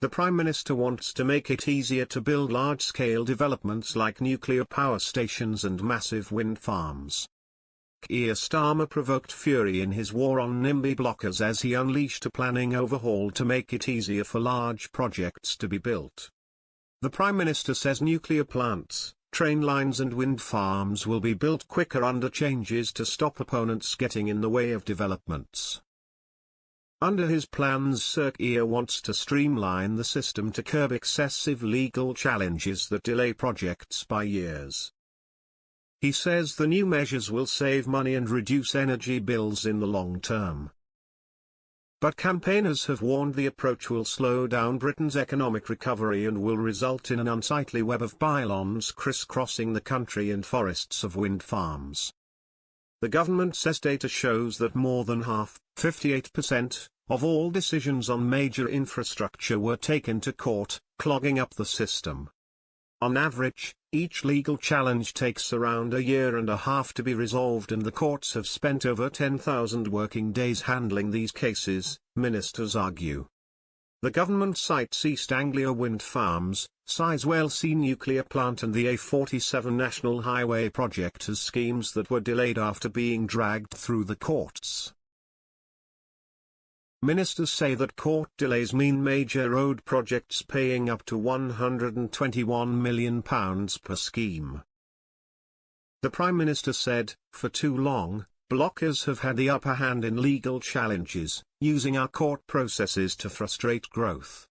The Prime Minister wants to make it easier to build large-scale developments like nuclear power stations and massive wind farms. Keir Starmer provoked fury in his war on NIMBY blockers as he unleashed a planning overhaul to make it easier for large projects to be built. The Prime Minister says nuclear plants, train lines and wind farms will be built quicker under changes to stop opponents getting in the way of developments. Under his plans, Sir Keir wants to streamline the system to curb excessive legal challenges that delay projects by years. He says the new measures will save money and reduce energy bills in the long term. But campaigners have warned the approach will slow down Britain's economic recovery and will result in an unsightly web of pylons crisscrossing the country and forests of wind farms. The government says data shows that more than half, 58%, of all decisions on major infrastructure were taken to court, clogging up the system. On average, each legal challenge takes around a year and a half to be resolved, and the courts have spent over 10,000 working days handling these cases, ministers argue. The government cites East Anglia wind farms, Sizewell C nuclear plant and the A47 National Highway project as schemes that were delayed after being dragged through the courts. Ministers say that court delays mean major road projects paying up to £121 million per scheme. The Prime Minister said, "For too long, blockers have had the upper hand in legal challenges, using our court processes to frustrate growth.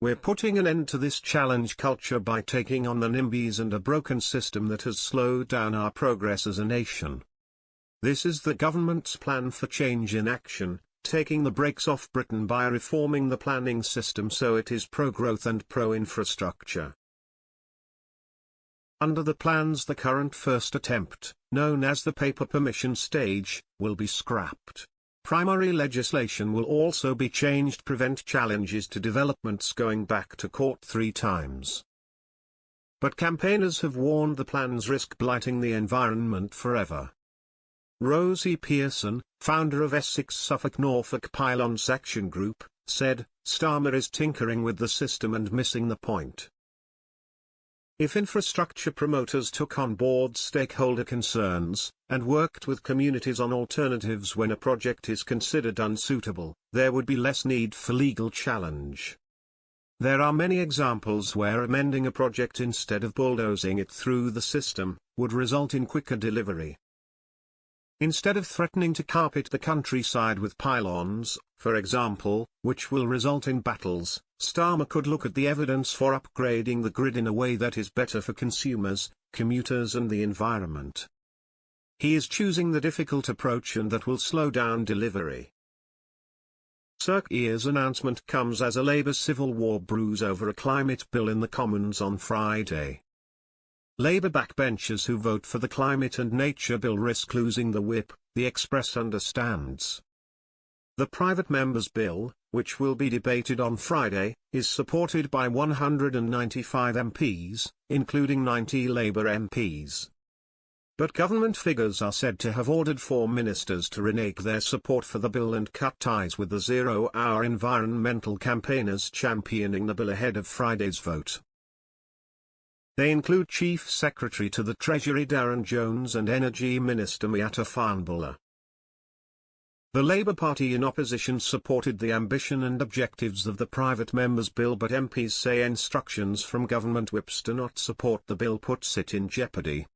We're putting an end to this challenge culture by taking on the NIMBYs and a broken system that has slowed down our progress as a nation. This is the government's plan for change in action, taking the brakes off Britain by reforming the planning system so it is pro-growth and pro-infrastructure." Under the plans, the current first attempt, known as the paper permission stage, will be scrapped. Primary legislation will also be changed to prevent challenges to developments going back to court 3 times. But campaigners have warned the plans risk blighting the environment forever. Rosie Pearson, founder of Essex-Suffolk-Norfolk Pylons Action Group, said, "Starmer is tinkering with the system and missing the point. If infrastructure promoters took on board stakeholder concerns, and worked with communities on alternatives when a project is considered unsuitable, there would be less need for legal challenge. There are many examples where amending a project instead of bulldozing it through the system, would result in quicker delivery. Instead of threatening to carpet the countryside with pylons, for example, which will result in battles, Starmer could look at the evidence for upgrading the grid in a way that is better for consumers, commuters and the environment. He is choosing the difficult approach, and that will slow down delivery." Sir Keir's announcement comes as a Labour civil war brews over a climate bill in the Commons on Friday. Labour backbenchers who vote for the Climate and Nature Bill risk losing the whip, the Express understands. The private member's bill, which will be debated on Friday, is supported by 195 MPs, including 90 Labour MPs. But government figures are said to have ordered 4 ministers to renege their support for the bill and cut ties with the zero-hour environmental campaigners championing the bill ahead of Friday's vote. They include Chief Secretary to the Treasury Darren Jones and Energy Minister Miatta Fahnbulleh. The Labour Party in opposition supported the ambition and objectives of the private member's bill, but MPs say instructions from government whips to not support the bill puts it in jeopardy.